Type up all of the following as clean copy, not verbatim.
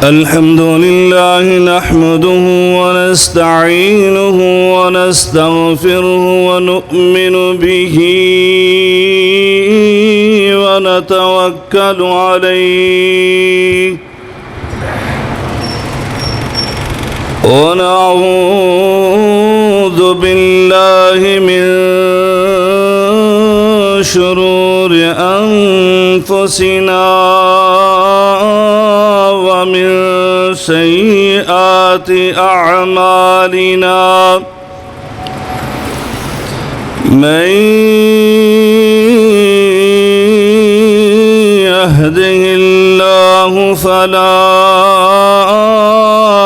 الحمد لله نحمده ونستعينه ونستغفره ونؤمن به ونتوكل عليه ونعوذ بالله من شرور أنفسنا ومن سيئات أعمالنا من يهده الله فلا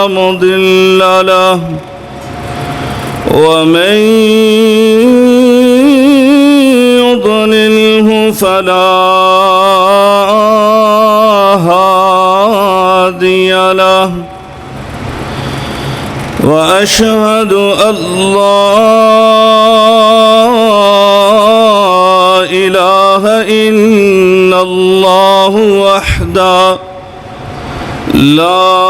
مضل له ومن يضلله فلا هادي له وأشهد أن لا إله إلا الله وحده لا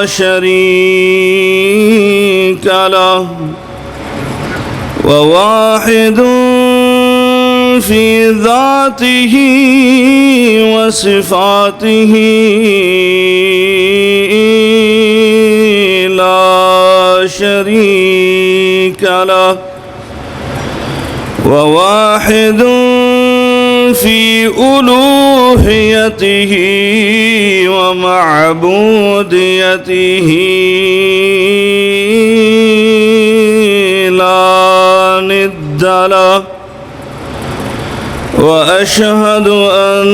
شريك له وواحد في ذاته وصفاته لا شريك له وواحد في ألوهيته ومعبوديته لا ند له وأشهد أن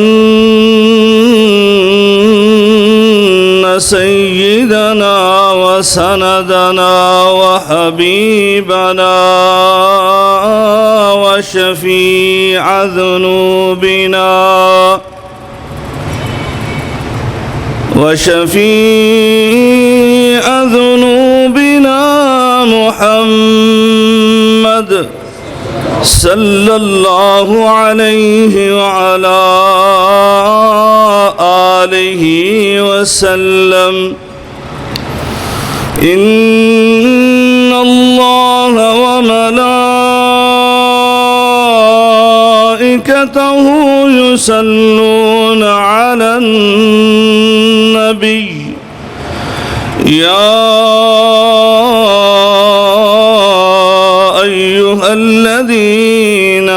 سيدنا وسندنا وحبيبنا وشفيع ذنوبنا محمد صلى الله عليه وعلى آله وسلم إن الله وملائكته يصلون على النبي يا أيها الذين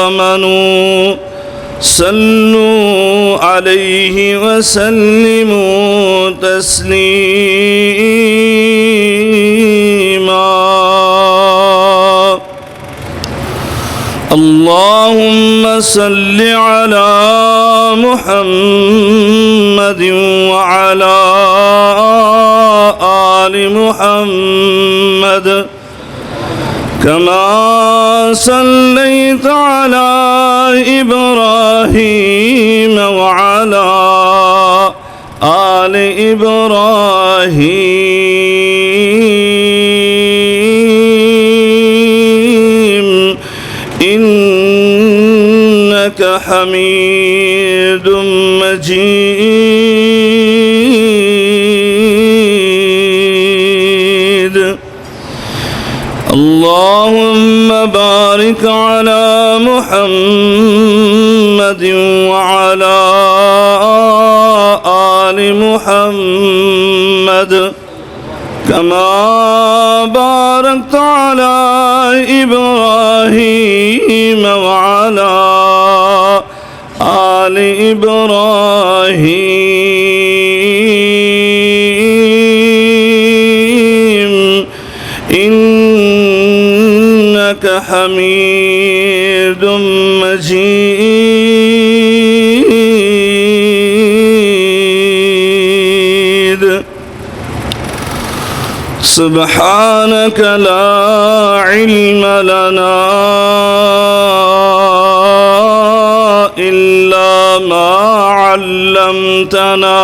آمنوا صلوا عليه وسلموا تسليما اللهم صل على محمد وعلى آل محمد كما صليت على إبراهيم وعلى آل إبراهيم إنك حميد مجيد اللهم بارك على محمد وعلى آل محمد كما باركت على إبراهيم وعلى آل إبراهيم إنك حميد مجيد سبحانك لا علم لنا إلا ما علمتنا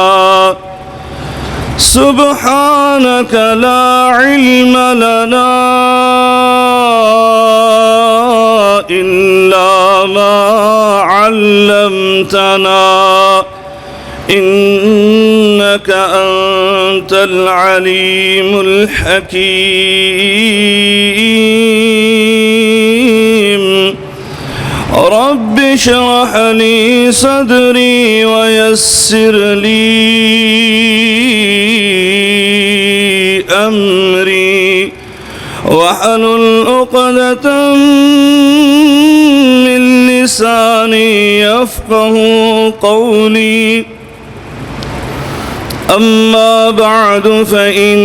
سبحانك لا علم لنا إلا ما علمتنا إنك أنت العليم الحكيم رب اشرح لي صدري ويسر لي أمري واحلل عقدة من لساني يفقهوا قولي أما بعد فإن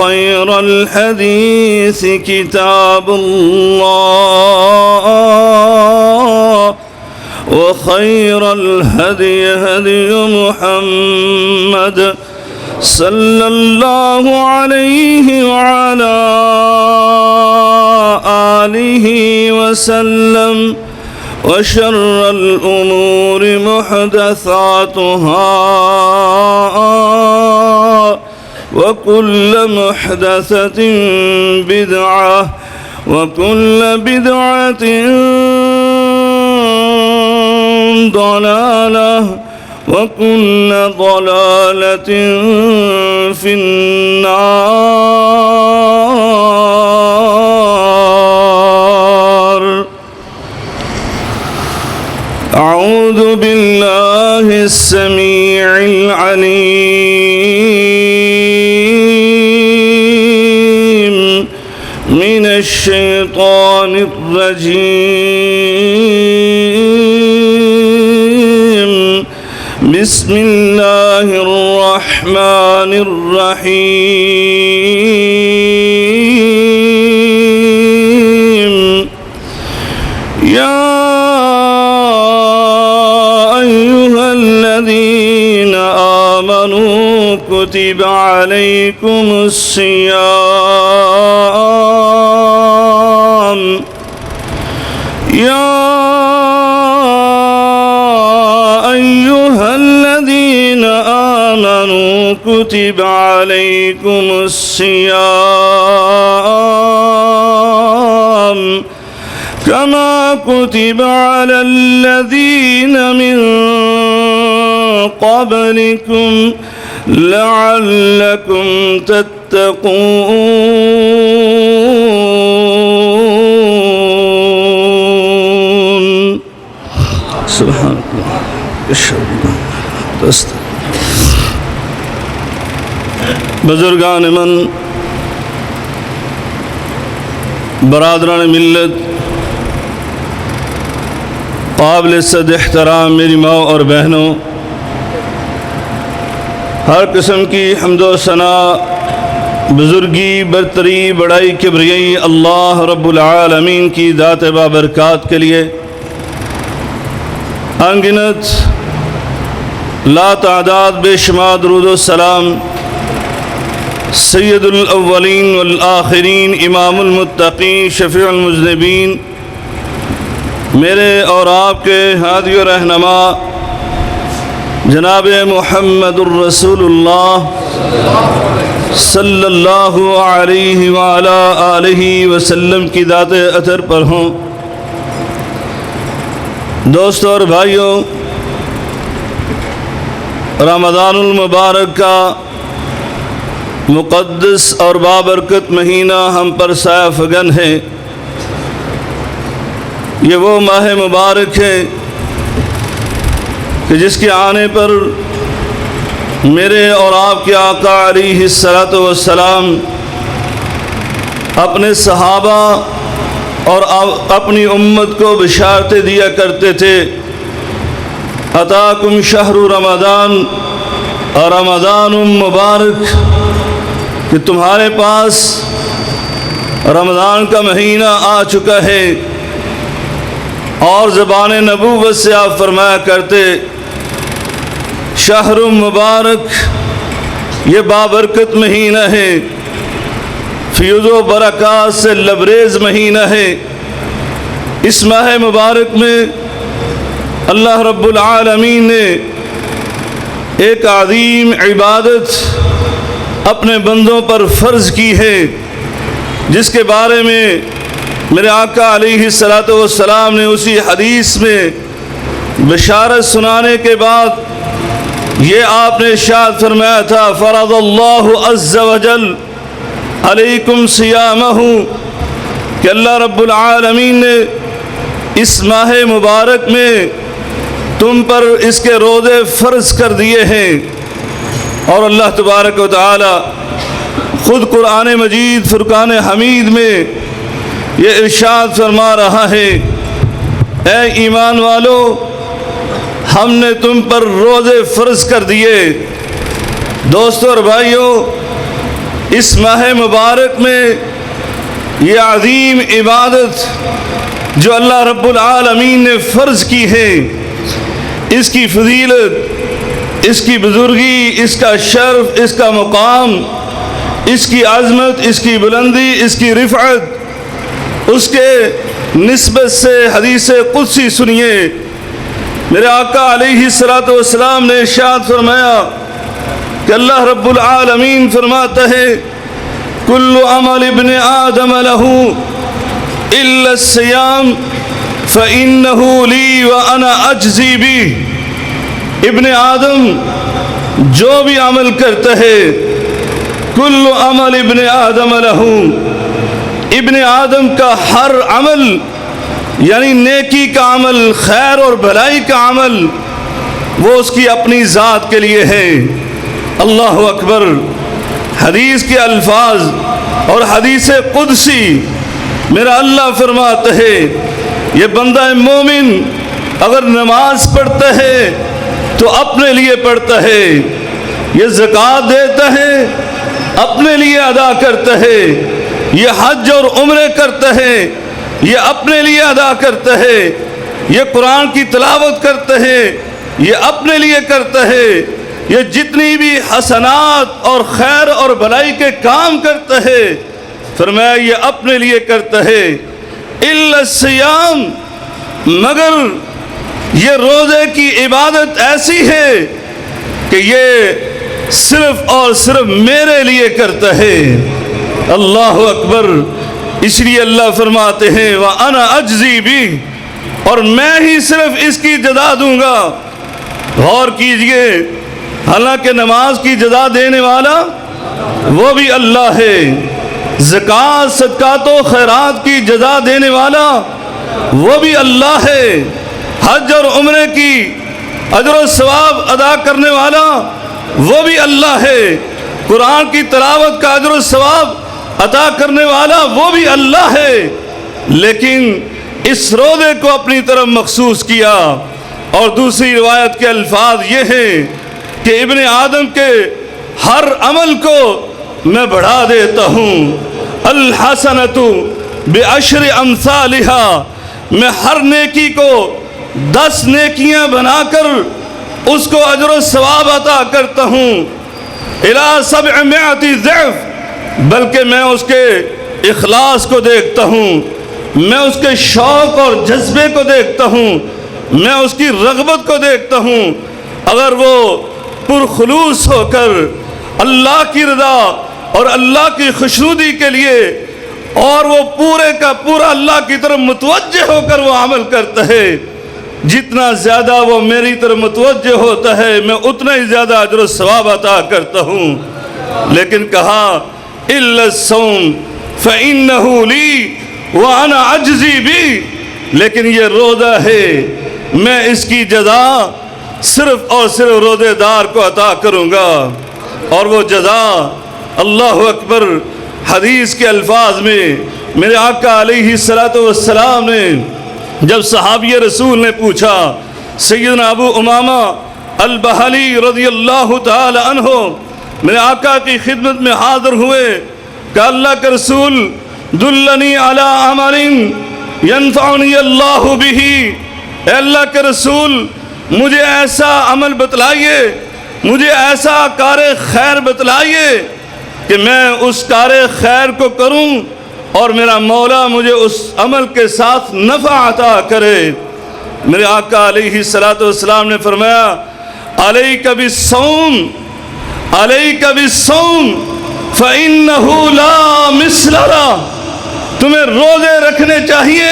خير الحديث كتاب الله وخير الهدي هدي محمد صلى الله عليه وعلى آله وسلم وشر الأمور محدثاتها وكل محدثة بدعة وكل بدعة ضلالة وكل ضلالة في النار أعوذ بالله السميع العليم من الشيطان الرجيم بسم الله الرحمن الرحيم يا أيها الذين آمنوا كتب عليكم الصيام يا أيها الذين آمنوا كتب عليكم الصيام كما كتب على الذين من قبلكم لعلكم تتقون سبحان الله بزرگان من، برادران ملت، قابل صد احترام میری ماں اور بہنوں، ہر قسم کی حمد و ثنا، بزرگی، برتری، بڑائی، کبریائی اللہ رب العالمین کی ذات بابرکات کے لیے انگنت لا تعداد بے شمار درود و سلام سید الاولین والآخرین، امام المتقین، شفیع المذنبین، میرے اور آپ کے ہادی و رہنما جناب محمد الرسول اللہ صلی اللہ علیہ وعلا آلہ وسلم کی ذات اثر پر ہوں۔ دوستوں اور بھائیوں، رمضان المبارک کا مقدس اور بابرکت مہینہ ہم پر سایہ فگن ہے۔ یہ وہ ماہ مبارک ہے کہ جس کے آنے پر میرے اور آپ کے آقا علیہ الصلاۃ والسلام اپنے صحابہ اور اپنی امت کو بشارتیں دیا کرتے تھے، اتاکم شہر رمضان اور رمضان مبارک، کہ تمہارے پاس رمضان کا مہینہ آ چکا ہے۔ اور زبان نبوت سے آپ فرمایا کرتے، شہر مبارک، یہ بابرکت مہینہ ہے، فیض و برکات سے لبریز مہینہ ہے۔ اس ماہ مبارک میں اللہ رب العالمین نے ایک عظیم عبادت اپنے بندوں پر فرض کی ہے، جس کے بارے میں میرے آقا علیہ الصلوۃ والسلام نے اسی حدیث میں بشارت سنانے کے بعد یہ آپ نے ارشاد فرمایا تھا فرض اللہ عز وجل علیکم صیامہ، کہ اللہ رب العالمین نے اس ماہ مبارک میں تم پر اس کے روزے فرض کر دیے ہیں۔ اور اللہ تبارک و تعالی خود قرآن مجید فرقان حمید میں یہ ارشاد فرما رہا ہے، اے ایمان والو ہم نے تم پر روزے فرض کر دیے۔ دوستو اور بھائیو، اس ماہ مبارک میں یہ عظیم عبادت جو اللہ رب العالمین نے فرض کی ہے، اس کی فضیلت، اس کی بزرگی، اس کا شرف، اس کا مقام، اس کی عظمت، اس کی بلندی، اس کی رفعت، اس کے نسبت سے حدیث قدسی سنیے۔ میرے آقا علیہ الصلوۃ والسلام نے ارشاد فرمایا کہ اللہ رب العالمین فرماتا ہے کل عمل ابن آدم له الا الصیام فإنه لی وأنا اجزی به۔ ابن آدم جو بھی عمل کرتا ہے، کل عمل ابن آدم له، ابن آدم کا ہر عمل یعنی نیکی کا عمل، خیر اور بھلائی کا عمل، وہ اس کی اپنی ذات کے لیے ہے۔ اللہ اکبر۔ حدیث کے الفاظ اور حدیث قدسی میرا اللہ فرماتا ہے یہ بندہ مومن اگر نماز پڑھتا ہے تو اپنے لیے پڑھتا ہے، یہ زکوٰۃ دیتا ہے اپنے لیے ادا کرتا ہے، یہ حج اور عمرے کرتا ہے یہ اپنے لیے ادا کرتا ہے، یہ قرآن کی تلاوت کرتا ہے یہ اپنے لیے کرتا ہے، یہ جتنی بھی حسنات اور خیر اور بھلائی کے کام کرتا ہے فرمایا یہ اپنے لیے کرتا ہے۔ الا الصیام، مگر یہ روزے کی عبادت ایسی ہے کہ یہ صرف اور صرف میرے لیے کرتا ہے۔ اللہ اکبر۔ اس لیے اللہ فرماتے ہیں وَأَنَا أَجْزِي بِهِ، اور میں ہی صرف اس کی جزا دوں گا۔ غور کیجئے، حالانکہ نماز کی جزا دینے والا وہ بھی اللہ ہے، زکوٰۃ صدقات و خیرات کی جزا دینے والا وہ بھی اللہ ہے، حج اور عمرے کی اجر و ثواب ادا کرنے والا وہ بھی اللہ ہے، قرآن کی تلاوت کا اجر و ثواب عطا کرنے والا وہ بھی اللہ ہے، لیکن اس روزے کو اپنی طرف مخصوص کیا۔ اور دوسری روایت کے الفاظ یہ ہیں کہ ابن آدم کے ہر عمل کو میں بڑھا دیتا ہوں، الحسنۃ بعشر امثالها، میں ہر نیکی کو 10 نیکیاں بنا کر اس کو اجر و ثواب عطا کرتا ہوں، الی 700 ضعف، بلکہ میں اس کے اخلاص کو دیکھتا ہوں، میں اس کے شوق اور جذبے کو دیکھتا ہوں، میں اس کی رغبت کو دیکھتا ہوں۔ اگر وہ پرخلوص ہو کر اللہ کی رضا اور اللہ کی خوشنودی کے لیے اور وہ پورے کا پورا اللہ کی طرف متوجہ ہو کر وہ عمل کرتا ہے، جتنا زیادہ وہ میری طرف متوجہ ہوتا ہے میں اتنا ہی زیادہ اجر و ثواب عطا کرتا ہوں۔ لیکن کہا الا الصوم فإنه لی وأنا اجزی بہ، لیکن یہ روزہ ہے میں اس کی جزا صرف اور صرف روزے دار کو عطا کروں گا۔ اور وہ جزا، اللہ اکبر، حدیث کے الفاظ میں میرے آقا علیہ الصلوۃ والسلام نے جب صحابی رسول نے پوچھا، سیدنا ابو امامہ البہلی رضی اللہ تعالی عنہ میرے آقا کی خدمت میں حاضر ہوئے کہ اللہ کے رسول دلنی علی عمل ینفعنی اللہ بہ، اے اللہ کے رسول مجھے ایسا عمل بتلائیے، مجھے ایسا کار خیر بتلائیے کہ میں اس کار خیر کو کروں اور میرا مولا مجھے اس عمل کے ساتھ نفع عطا کرے۔ میرے آقا علیہ الصلوۃ والسلام نے فرمایا علیک بالصوم، علیک بالصوم فإنہ لا مثل لہ، تمہیں روزے رکھنے چاہیے،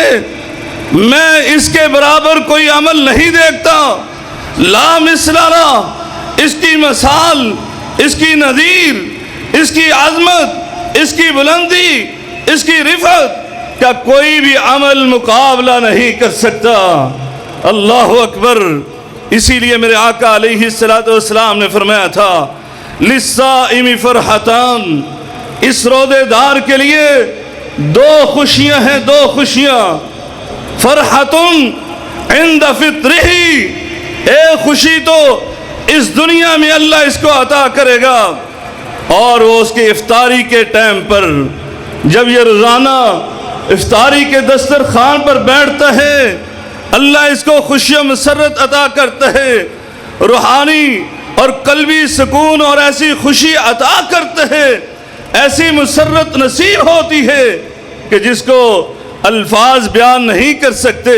میں اس کے برابر کوئی عمل نہیں دیکھتا، لا مثل لہ، اس کی مثال، اس کی نظیر، اس کی عظمت، اس کی بلندی، اس کی رفعت کا کوئی بھی عمل مقابلہ نہیں کر سکتا۔ اللہ اکبر۔ اسی لیے میرے آقا علیہ السلام نے فرمایا تھا للصائم فرحتان، اس روزے دار کے لیے دو خوشیاں ہیں، دو خوشیاں، فرحت عند فطرہ، ایک خوشی تو اس دنیا میں اللہ اس کو عطا کرے گا، اور وہ اس کے افطاری کے ٹائم پر جب یہ روزانہ افطاری کے دسترخوان پر بیٹھتا ہے، اللہ اس کو خوشی و مسرت عطا کرتا ہے، روحانی اور قلبی سکون اور ایسی خوشی عطا کرتا ہے، ایسی مسرت نصیب ہوتی ہے کہ جس کو الفاظ بیان نہیں کر سکتے۔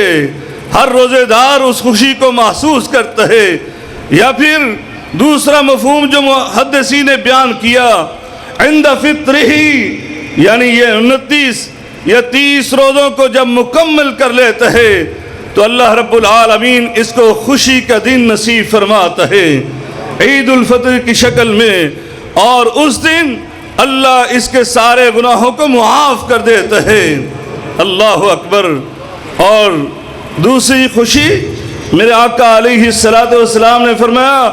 ہر روزے دار اس خوشی کو محسوس کرتا ہے۔ یا پھر دوسرا مفہوم جو محدثین نے بیان کیا، عند فطرہ، یعنی یہ 29 یا 30 روزوں کو جب مکمل کر لیتا ہے تو اللہ رب العالمین اس کو خوشی کا دن نصیب فرماتا ہے عید الفطر کی شکل میں، اور اس دن اللہ اس کے سارے گناہوں کو معاف کر دیتا ہے۔ اللہ اکبر۔ اور دوسری خوشی میرے آقا علیہ السلام نے فرمایا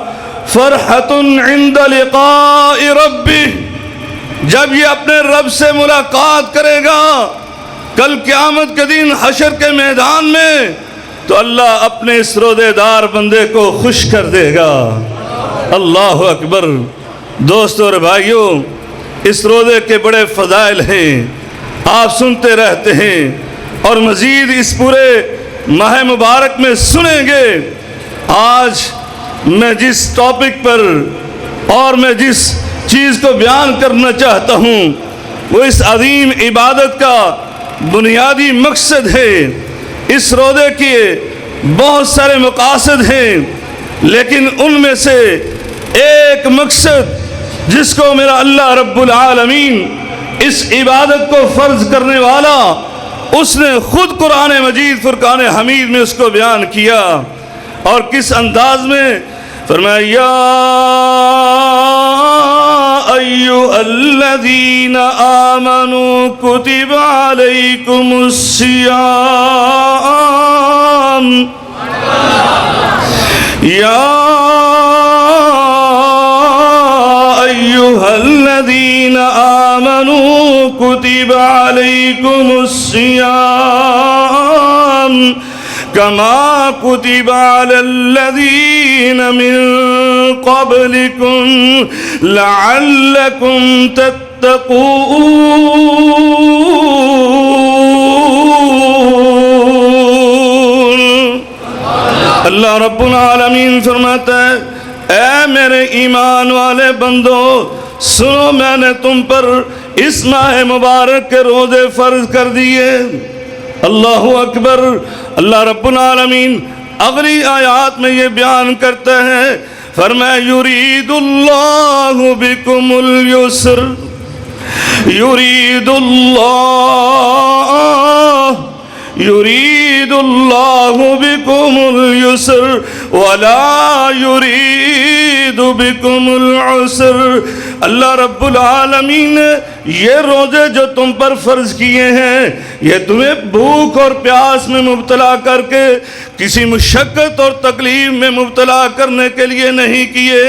فرحت عند لقاء ربہ، جب یہ اپنے رب سے ملاقات کرے گا کل قیامت کے دن حشر کے میدان میں، تو اللہ اپنے اس روزے دار بندے کو خوش کر دے گا۔ اللہ اکبر۔ دوستو اور بھائیوں، اس روزے کے بڑے فضائل ہیں، آپ سنتے رہتے ہیں اور مزید اس پورے ماہ مبارک میں سنیں گے۔ آج میں جس ٹاپک پر اور میں جس چیز کو بیان کرنا چاہتا ہوں وہ اس عظیم عبادت کا بنیادی مقصد ہے۔ اس روزے کے بہت سارے مقاصد ہیں، لیکن ان میں سے ایک مقصد جس کو میرا اللہ رب العالمین اس عبادت کو فرض کرنے والا، اس نے خود قرآن مجید فرقان حمید میں اس کو بیان کیا، اور کس انداز میں فرمایا یا ایھا الذین آمنوا کتب علیکم الصیام، یا ایھا الذین آمنوا کتب علیکم الصیام کما کتب علی الذین من قبلکم لعلکم تتقون۔ اللہ رب العالمین فرماتا ہے اے میرے ایمان والے بندو، سنو میں نے تم پر اس ماہ مبارک کے روزے فرض کر دیے۔ اللہ اکبر۔ اللہ رب العالمین اگلی آیات میں یہ بیان کرتا ہے، فرمایا یرید اللہ بکم اليسر، یرید اللہ بکم اليسر ولا یرید بکم العسر۔ اللہ رب العالمین نے یہ روزے جو تم پر فرض کیے ہیں، یہ تمہیں بھوک اور پیاس میں مبتلا کر کے کسی مشقت اور تکلیف میں مبتلا کرنے کے لیے نہیں کیے،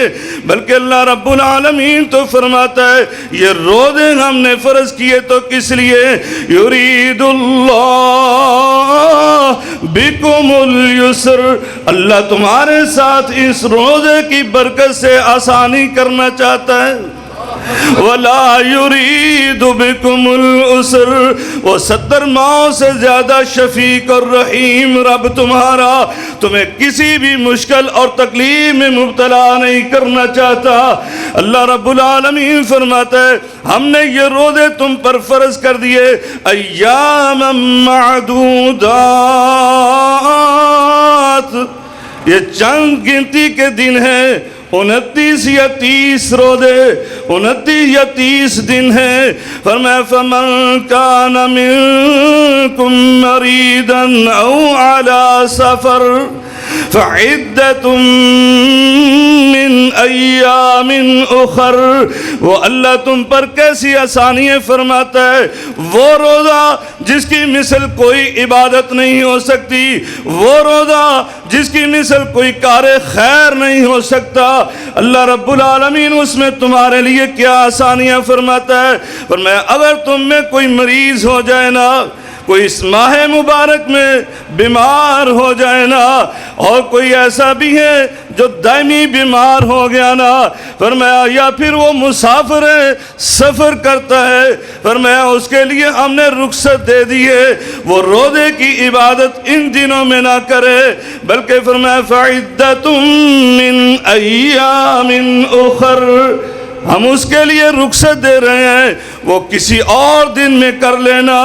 بلکہ اللہ رب العالمین تو فرماتا ہے یہ روزے ہم نے فرض کیے تو کس لیے، یرید اللہ بکم اليسر، اللہ تمہارے ساتھ اس روزے کی برکت سے آسانی کرنا چاہتا ہے، ولا یرید بکم العسر، وہ 70 ماؤں سے زیادہ شفیق اور رحیم رب تمہارا تمہیں کسی بھی مشکل اور تکلیف میں مبتلا نہیں کرنا چاہتا۔ اللہ رب العالمین فرماتا ہے ہم نے یہ روزے تم پر فرض کر دیے ایاما معدودات، یہ چند گنتی کے دن ہیں، 29 یا 30 روزے 29 یا 30 دن ہے۔ فرمایا فمن کان منکم مریضا او علی سفر فعدۃ من ایام اخر۔ وہ اللہ تم پر کیسی آسانیاں فرماتا ہے، وہ روزہ جس کی مثل کوئی عبادت نہیں ہو سکتی، وہ روزہ جس کی مثل کوئی کار خیر نہیں ہو سکتا، اللہ رب العالمین اس میں تمہارے لیے کیا آسانیاں فرماتا ہے۔ فرمایا اگر تم میں کوئی مریض ہو جائے نا، کوئی اس ماہ مبارک میں بیمار ہو جائے نا، اور کوئی ایسا بھی ہے جو دائمی بیمار ہو گیا نا، فرمایا یا پھر وہ مسافر ہے، سفر کرتا ہے، فرمایا اس کے لیے ہم نے رخصت دے دی ہے، وہ روزے کی عبادت ان دنوں میں نہ کرے، بلکہ فرمایا فعدۃ من ایام اخر، ہم اس کے لیے رخصت دے رہے ہیں، وہ کسی اور دن میں کر لینا،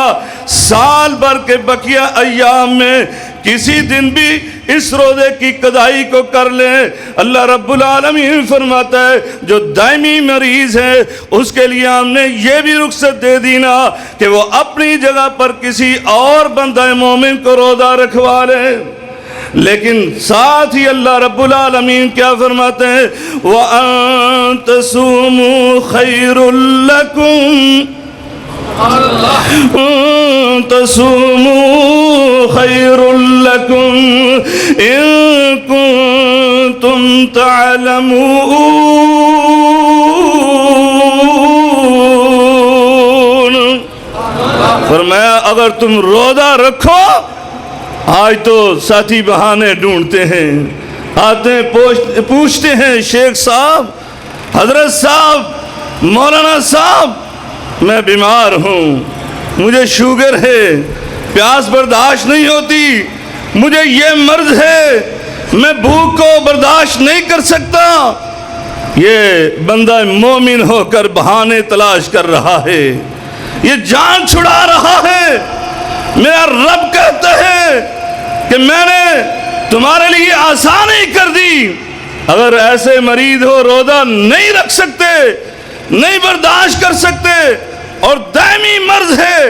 سال بھر کے بقیہ ایام میں کسی دن بھی اس روزے کی قضائی کو کر لیں۔ اللہ رب العالمین فرماتا ہے جو دائمی مریض ہے اس کے لیے ہم نے یہ بھی رخصت دے دی نا کہ وہ اپنی جگہ پر کسی اور بندہ مومن کو روزہ رکھوا لے۔ لیکن ساتھ ہی اللہ رب العالمین کیا فرماتے ہیں، وَأَن تَصُومُوا خَيْرٌ لَكُمْ تَصُومُوا خَيْرٌ لَكُمْ إِن كُنتُمْ تَعْلَمُونَ۔ فرمایا اگر تم روزہ رکھو، آج تو ساتھی بہانے ڈھونڈتے ہیں، آتے ہیں پوچھتے ہیں شیخ صاحب، حضرت صاحب، مولانا صاحب میں بیمار ہوں، مجھے شوگر ہے، پیاس برداشت نہیں ہوتی، مجھے یہ مرض ہے، میں بھوک کو برداشت نہیں کر سکتا۔ یہ بندہ مومن ہو کر بہانے تلاش کر رہا ہے، یہ جان چھڑا رہا ہے۔ میرا رب کہتا ہے کہ میں نے تمہارے لیے آسانی کر دی، اگر ایسے مریض ہو روزہ نہیں رکھ سکتے، نہیں برداشت کر سکتے، اور دائمی مرض ہے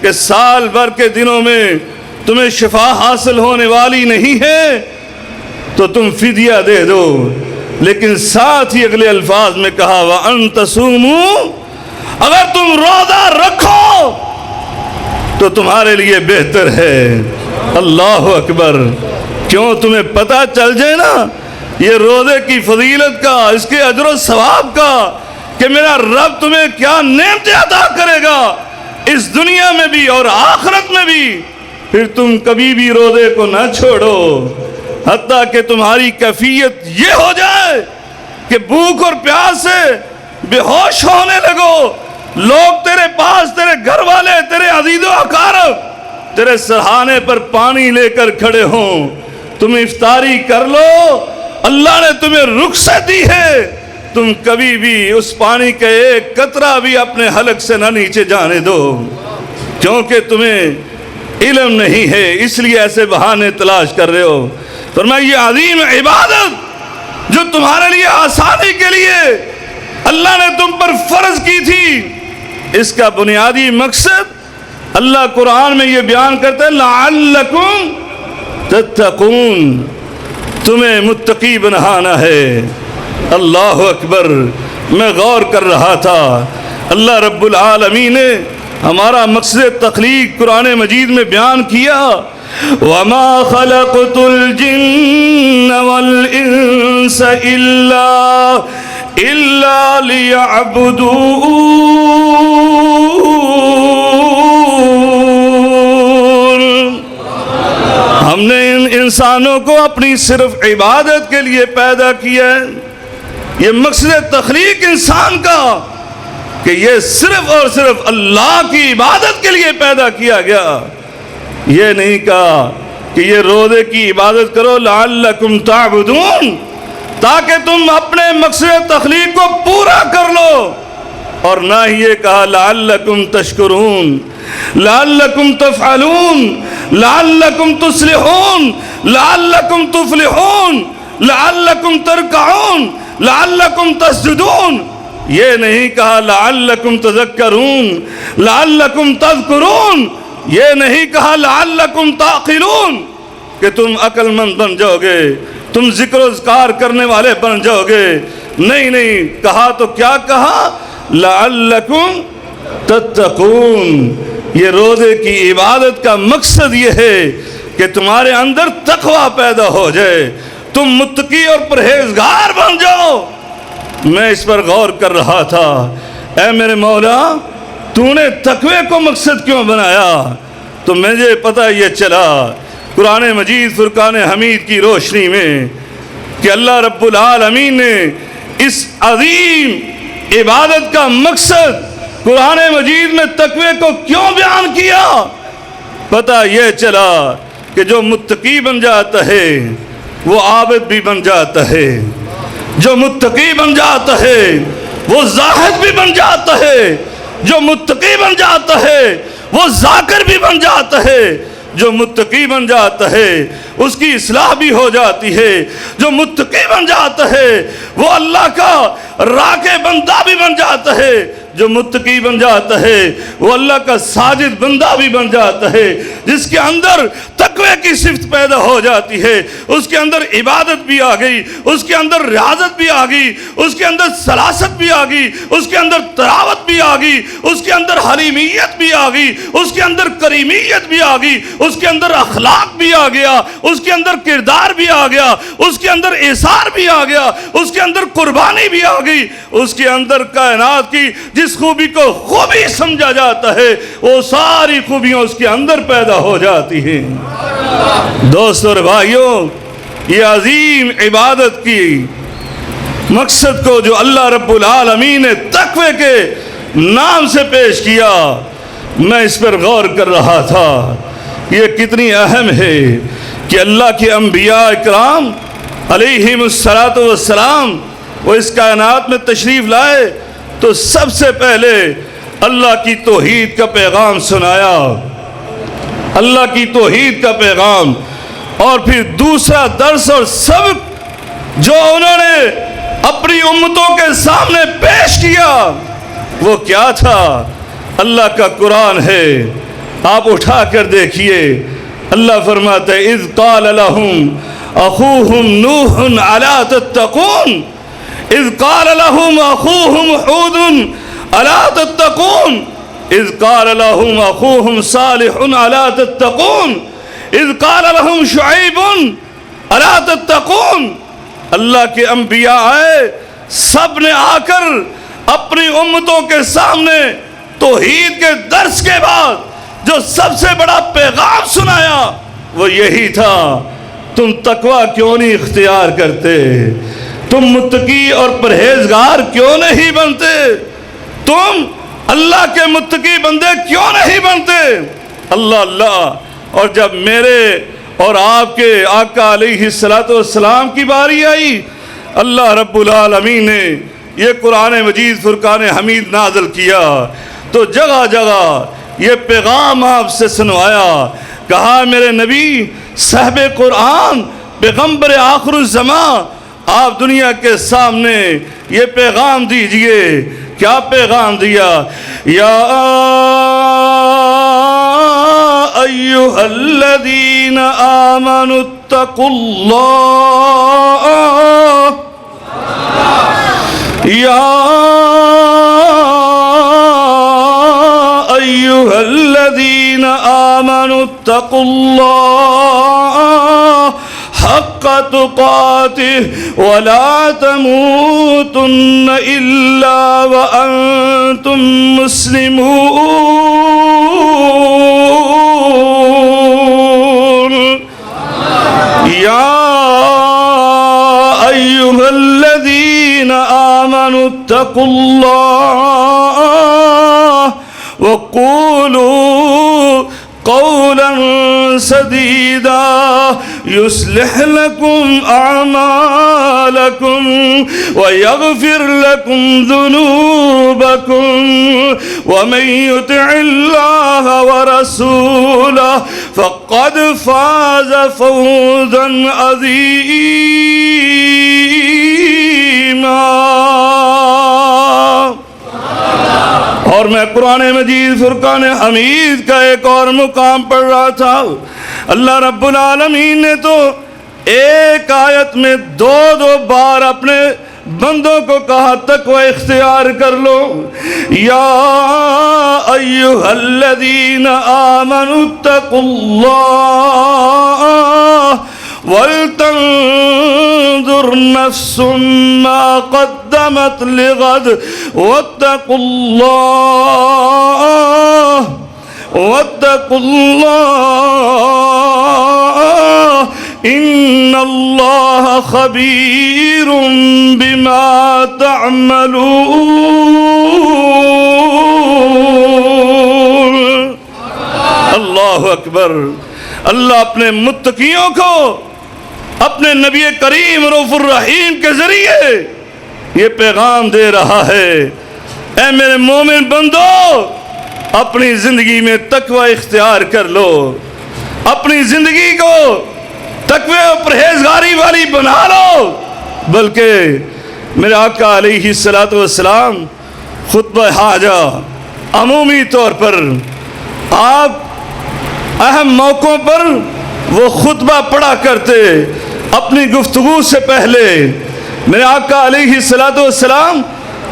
کہ سال بھر کے دنوں میں تمہیں شفا حاصل ہونے والی نہیں ہے، تو تم فدیہ دے دو۔ لیکن ساتھ ہی اگلے الفاظ میں کہا وَأَن تَصُومُوا، اگر تم روزہ رکھو تو تمہارے لیے بہتر ہے۔ اللہ اکبر، کیوں تمہیں پتہ چل جائے نا یہ روزے کی فضیلت کا، اس کے اجر و ثواب کا، کہ میرا رب تمہیں کیا نعمتیں عطا کرے گا اس دنیا میں بھی اور آخرت میں بھی، پھر تم کبھی بھی روزے کو نہ چھوڑو، حتیٰ کہ تمہاری کیفیت یہ ہو جائے کہ بھوک اور پیاس سے بے ہوش ہونے لگو، لوگ تیرے پاس، تیرے گھر والے، تیرے عزیز و اقارب تیرے سرہانے پر پانی لے کر کھڑے ہوں، تم افطاری کر لو، اللہ نے تمہیں رخصت دی ہے، تم کبھی بھی اس پانی کا ایک قطرہ بھی اپنے حلق سے نہ نیچے جانے دو، کیونکہ تمہیں علم نہیں ہے اس لیے ایسے بہانے تلاش کر رہے ہو۔ فرمایا یہ عظیم عبادت جو تمہارے لیے آسانی کے لیے اللہ نے تم پر فرض کی تھی، اس کا بنیادی مقصد اللہ قرآن میں یہ بیان کرتا ہے لعلکم تتقون، تمہیں متقی بنانا ہے۔ اللہ اکبر، میں غور کر رہا تھا، اللہ رب العالمین نے ہمارا مقصد تخلیق قرآن مجید میں بیان کیا، وَمَا خَلَقْتُ الْجِنَّ وَالْإِنسَ إِلَّا لِيَعْبُدُونَ۔ ہم نے ان انسانوں کو اپنی صرف عبادت کے لیے پیدا کیا ہے۔ یہ مقصد تخلیق انسان کا کہ یہ صرف اور صرف اللہ کی عبادت کے لیے پیدا کیا گیا، یہ نہیں کہا کہ یہ روزے کی عبادت کرو لعلکم تعبدون، تاکہ تم اپنے مقصد تخلیق کو پورا کر لو، اور نہ ہی یہ کہا لعلکم تشکرون، لعلکم تفعلون، لعلکم تصلحون، لعلکم تفلحون، لعلکم ترکعون، لعلکم تسجدون۔ یہ نہیں کہا لعلکم تذکرون، لعلکم تذکرون، یہ نہیں کہا لعلکم تعقلون کہ تم عقل مند بن جاؤ گے، تم ذکر و اذکار کرنے والے بن جاؤ گے۔ نہیں، کہا تو کیا کہا؟ لعلکم تتقون۔ یہ روزے کی عبادت کا مقصد یہ ہے کہ تمہارے اندر تقوی پیدا ہو جائے، تم متقی اور پرہیزگار بن جاؤ۔ میں اس پر غور کر رہا تھا، اے میرے مولا تو نے تقوی کو مقصد کیوں بنایا؟ تو مجھے پتہ یہ چلا قرآن مجید فرقان حمید کی روشنی میں کہ اللہ رب العالمین نے اس عظیم عبادت کا مقصد قرآن مجید میں تقوی کو کیوں بیان کیا۔ پتہ یہ چلا کہ جو متقی بن جاتا ہے وہ عابد بھی بن جاتا ہے، جو متقی بن جاتا ہے وہ زاہد بھی بن جاتا ہے، جو متقی بن جاتا ہے وہ ذاکر بھی بن جاتا ہے، جو متقی بن جاتا ہے اس کی اصلاح بھی ہو جاتی ہے، جو متقی بن جاتا ہے وہ اللہ کا راکع بندہ بھی بن جاتا ہے، جو متقی بن جاتا ہے وہ اللہ کا ساجد بندہ بھی بن جاتا ہے، جس کے اندر تقوی کی صفت پیدا ہو جاتی ہے، اس کے اندر عبادت بھی آ گئی، اس کے اندر ریاضت بھی آ گئی، اس کے اندر سلاست بھی آ گئی، اس کے اندر تراوت بھی آ گئی، اس کے اندر حلیمیت بھی آ گئی، اس کے اندر کریمیت بھی آ گئی، اس کے اندر اخلاق بھی آ گیا، اس کے اندر کردار بھی آ گیا، اس کے اندر اثار بھی آ گیا، اس کے اندر قربانی بھی آ گئی، اس کے اندر کائنات کی جس خوبی کو خوبی سمجھا جاتا ہے وہ ساری خوبیاں اس کے اندر پیدا ہو جاتی ہیں۔ دوستو اور بھائیوں، یہ عظیم عبادت کی مقصد کو جو اللہ رب العالمین نے تقوی کے نام سے پیش کیا، میں اس پر غور کر رہا تھا یہ کتنی اہم ہے کہ اللہ کے انبیاء اکرام علیہم السلام وہ اس کائنات میں تشریف لائے تو سب سے پہلے اللہ کی توحید کا پیغام سنایا، اللہ کی توحید کا پیغام، اور پھر دوسرا درس اور سبق جو انہوں نے اپنی امتوں کے سامنے پیش کیا وہ کیا تھا؟ اللہ کا قرآن ہے، آپ اٹھا کر دیکھیے، اللہ فرماتا ہے اذ قال لهم اخوهم نوح الا تتقون، اذ قال لهم اخوهم ہود الا تتقون، اذ قال لهم اخوهم صالح الا تتقون، اذ قال لهم شعیب الا تتقون۔ اللہ کے انبیاء آئے، سب نے آ کر اپنی امتوں کے سامنے توحید کے درس کے بعد جو سب سے بڑا پیغام سنایا وہ یہی تھا، تم تقوی کیوں نہیں اختیار کرتے؟ تم متقی اور پرہیزگار کیوں نہیں بنتے؟ تم اللہ کے متقی بندے کیوں نہیں بنتے؟ اللہ۔ اور جب میرے اور آپ کے آقا علیہ السلام کی باری آئی، اللہ رب العالمین نے یہ قرآن مجید فرقان حمید نازل کیا تو جگہ جگہ یہ پیغام آپ سے سنوایا، کہا میرے نبی صاحب قرآن پیغمبر آخر الزمان آپ دنیا کے سامنے یہ پیغام دیجئے۔ کیا پیغام دیا؟ یا ایھا الذین آمنوا اتقوا اللہ، یا ایھا الذین آمنوا اتقوا اللہ حق تقاته ولا تموتن الا وانتم مسلمون۔ یا ایھا الذین آمنوا اتقوا اللہ وقولوا قولا سديدا يصلح لكم أعمالكم ويغفر لكم ذنوبكم ومن يطع الله ورسوله فقد فاز فوزا عظيما۔ اور میں قرآن مجید فرقان حمید کا ایک اور مقام پڑھ رہا تھا، اللہ رب العالمین نے تو ایک آیت میں دو بار اپنے بندوں کو کہا تقوی اختیار کر لو، یا ایھا الذین آمنوا اتقوا اللہ وَلْتَنظُرْ نَفْسٌ مَّا قَدَّمَتْ لِغَدٍ وَاتَّقُوا اللَّهَ إِنَّ اللَّهَ خَبِيرٌ بِمَا تَعْمَلُونَ۔ اللہ اکبر۔ اللہ اپنے متقیوں کو اپنے نبی کریم رؤوف الرحیم کے ذریعے یہ پیغام دے رہا ہے، اے میرے مومن بندو، اپنی زندگی میں تقوی اختیار کر لو، اپنی زندگی کو تقوی و پرہیزگاری والی بنا لو۔ بلکہ میرے آقا علیہ السلام خطبہ حاجہ عمومی طور پر آپ اہم موقعوں پر وہ خطبہ پڑھا کرتے، اپنی گفتگو سے پہلے میرے آقا علیہ السلام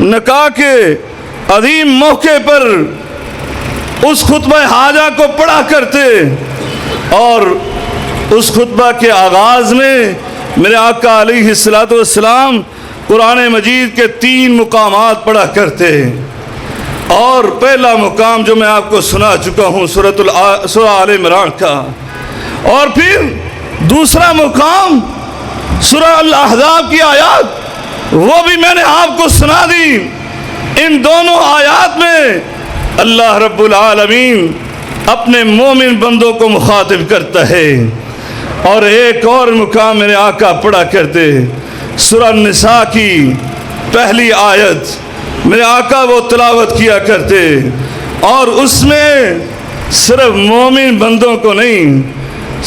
نکاح کے عظیم موقع پر اس خطبہ حاجہ کو پڑھا کرتے، اور اس خطبہ کے آغاز میں میرے آقا علیہ السلام قرآن مجید کے 3 مقامات پڑھا کرتے، اور پہلا مقام جو میں آپ کو سنا چکا ہوں سورہ آل عمران کا، اور پھر دوسرا مقام سورہ الاحزاب کی آیات وہ بھی میں نے آپ کو سنا دی۔ ان دونوں آیات میں اللہ رب العالمین اپنے مومن بندوں کو مخاطب کرتا ہے، اور ایک اور مقام میرے آقا پڑھا کرتے سورہ النساء کی پہلی آیت میرے آقا وہ تلاوت کیا کرتے، اور اس میں صرف مومن بندوں کو نہیں،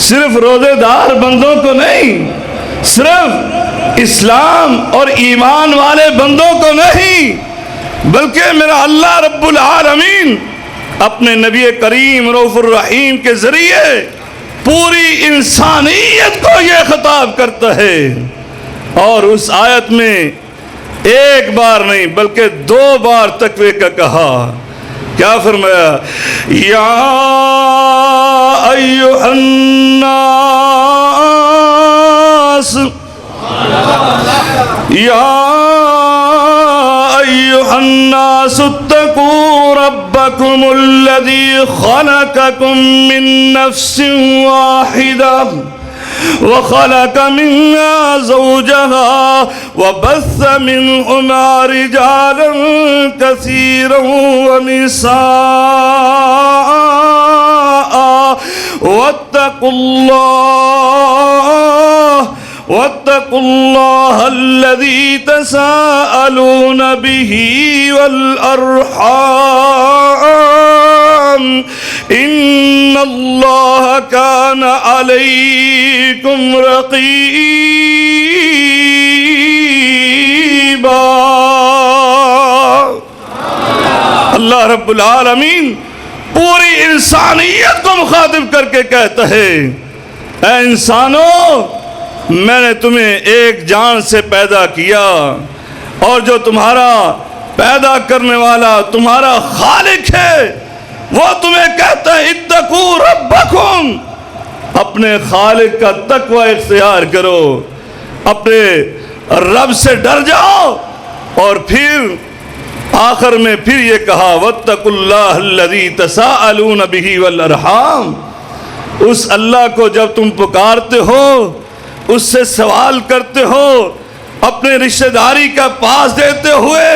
صرف روزے دار بندوں کو نہیں، صرف اسلام اور ایمان والے بندوں کو نہیں، بلکہ میرا اللہ رب العالمین اپنے نبی کریم رؤوف الرحیم کے ذریعے پوری انسانیت کو یہ خطاب کرتا ہے۔ اور اس آیت میں ایک بار نہیں بلکہ 2 بار تقوی کا کہا، کیا فرمایا؟ یا ایھا الناس، یا ایھا الناس اتقوا ربکم الذی خلقکم من نفس واحدہ وخلق منها زوجها وبث منهما رجالا كثيرا ونساء واتقوا الله الذي تساءلون به والأرحام إن الله كان عليكم رقيبا۔ اللہ رب العالمین پوری انسانیت کو مخاطب کر کے کہتا ہے، اے انسانوں، میں نے تمہیں ایک جان سے پیدا کیا، اور جو تمہارا پیدا کرنے والا تمہارا خالق ہے وہ تمہیں کہتا ہے اتقوا ربکم، اپنے خالق کا تقوی اختیار کرو، اپنے رب سے ڈر جاؤ، اور پھر آخر میں پھر یہ کہا واتقوا اللہ الذی تساءلون بہ والارحام، اس اللہ کو جب تم پکارتے ہو، اس سے سوال کرتے ہو، اپنے رشتہ داری کا پاس دیتے ہوئے،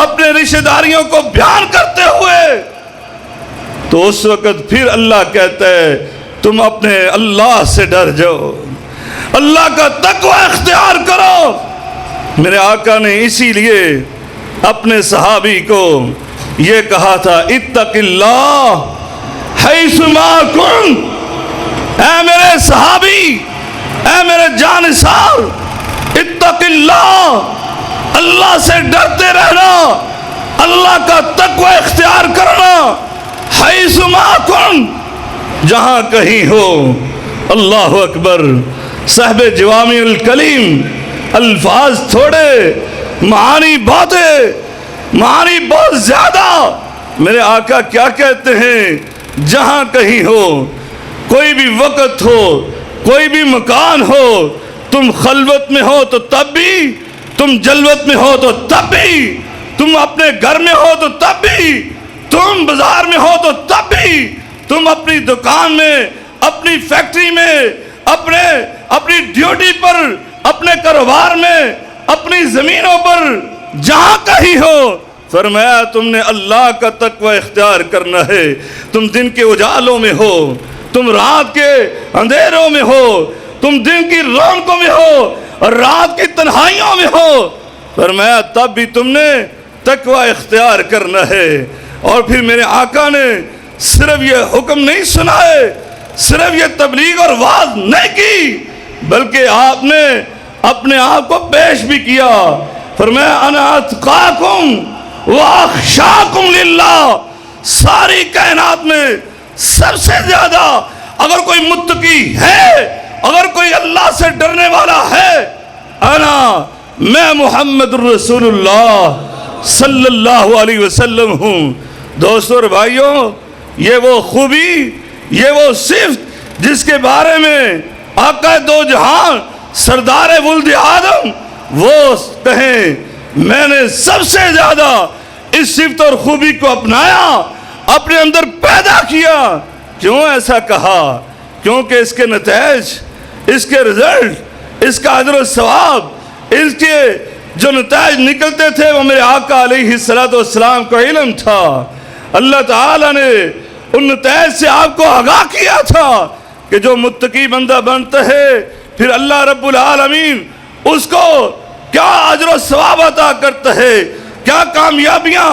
اپنے رشتہ داریوں کو بیان کرتے ہوئے، تو اس وقت پھر اللہ کہتا ہے تم اپنے اللہ سے ڈر جاؤ، اللہ کا تقوی اختیار کرو۔ میرے آقا نے اسی لیے اپنے صحابی کو یہ کہا تھا اتق اللہ حیث ما کنت، اے میرے صحابی، اے میرے جانثار، اتق اللہ، اللہ سے ڈرتے رہنا اللہ کا تقوی اختیار کرنا حیث ما کن، جہاں کہیں ہو۔ اللہ اکبر۔ صاحب جوامع الکلیم، الفاظ تھوڑے، معانی بہت زیادہ۔ میرے آقا کیا کہتے ہیں؟ جہاں کہیں ہو، کوئی بھی وقت ہو، کوئی بھی مکان ہو، تم خلوت میں ہو تو تب بھی، تم جلوت میں ہو تو تب بھی، تم اپنے گھر میں ہو تو تب بھی، تم بازار میں ہو تو تب بھی، تم اپنی دکان میں، اپنی فیکٹری میں، اپنی ڈیوٹی پر، اپنے کاروبار میں، اپنی زمینوں پر، جہاں کہیں ہو، فرمایا تم نے اللہ کا تقوی اختیار کرنا ہے۔ تم دن کے اجالوں میں ہو، تم رات کے اندھیروں میں ہو، تم دن کی رونقوں میں ہو اور رات کی تنہائیوں میں ہو، فرمایا تب بھی تم نے تقوی اختیار کرنا ہے۔ اور پھر میرے آقا نے صرف یہ حکم نہیں سنائے، صرف یہ تبلیغ اور وعظ نہیں کی، بلکہ آپ نے اپنے آپ کو پیش بھی کیا۔ فرمایا انا اتقاکم واخشاکم للہ، ساری کائنات میں سب سے زیادہ اگر کوئی متقی ہے، اگر کوئی اللہ سے ڈرنے والا ہے، میں محمد الرسول اللہ صلی اللہ علیہ وسلم ہوں۔ دوستو اور بھائیوں، یہ وہ خوبی، یہ وہ صفت جس کے بارے میں آقا دو جہان سردار ولد آدم وہ کہیں میں نے سب سے زیادہ اس صفت اور خوبی کو اپنایا، اپنے اندر پیدا کیا۔ کیوں ایسا کہا؟ کیونکہ اس کے نتائج، اس کے رزلٹ، اس کا اجر و ثواب، اس کے جو نتائج نکلتے تھے وہ میرے آقا علیہ السلام کو علم تھا۔ اللہ تعالیٰ نے ان نتائج سے آپ کو آگاہ کیا تھا کہ جو متقی بندہ بنتا ہے پھر اللہ رب العالمین اس کو کیا اجر و ثواب عطا کرتا ہے، کیا کامیابیاں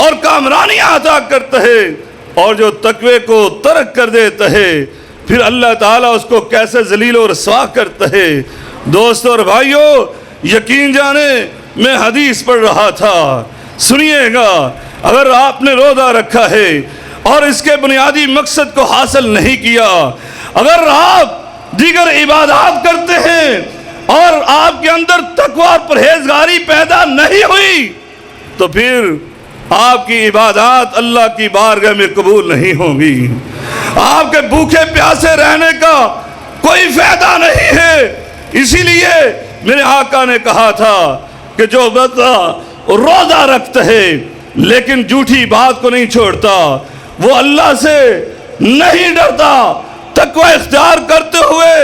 اور کامرانیاں عطا کرتا ہے، اور جو تقوی کو ترک کر دیتا ہے پھر اللہ تعالیٰ اس کو کیسے ذلیل و رسوا کرتا ہے۔ دوستو اور بھائیوں، یقین جانے میں حدیث پڑھ رہا تھا، سنیے گا، اگر آپ نے روزہ رکھا ہے اور اس کے بنیادی مقصد کو حاصل نہیں کیا، اگر آپ دیگر عبادات کرتے ہیں اور آپ کے اندر تقوی اور پرہیزگاری پیدا نہیں ہوئی، تو پھر آپ کی عبادات اللہ کی بارگاہ میں قبول نہیں ہوں گی۔ آپ کے بھوکے پیاسے رہنے کا کوئی فائدہ نہیں ہے۔ اسی لیے میرے آقا نے کہا تھا کہ جو بندہ روزہ رکھتا ہے لیکن جھوٹی بات کو نہیں چھوڑتا، وہ اللہ سے نہیں ڈرتا، تقوی اختیار کرتے ہوئے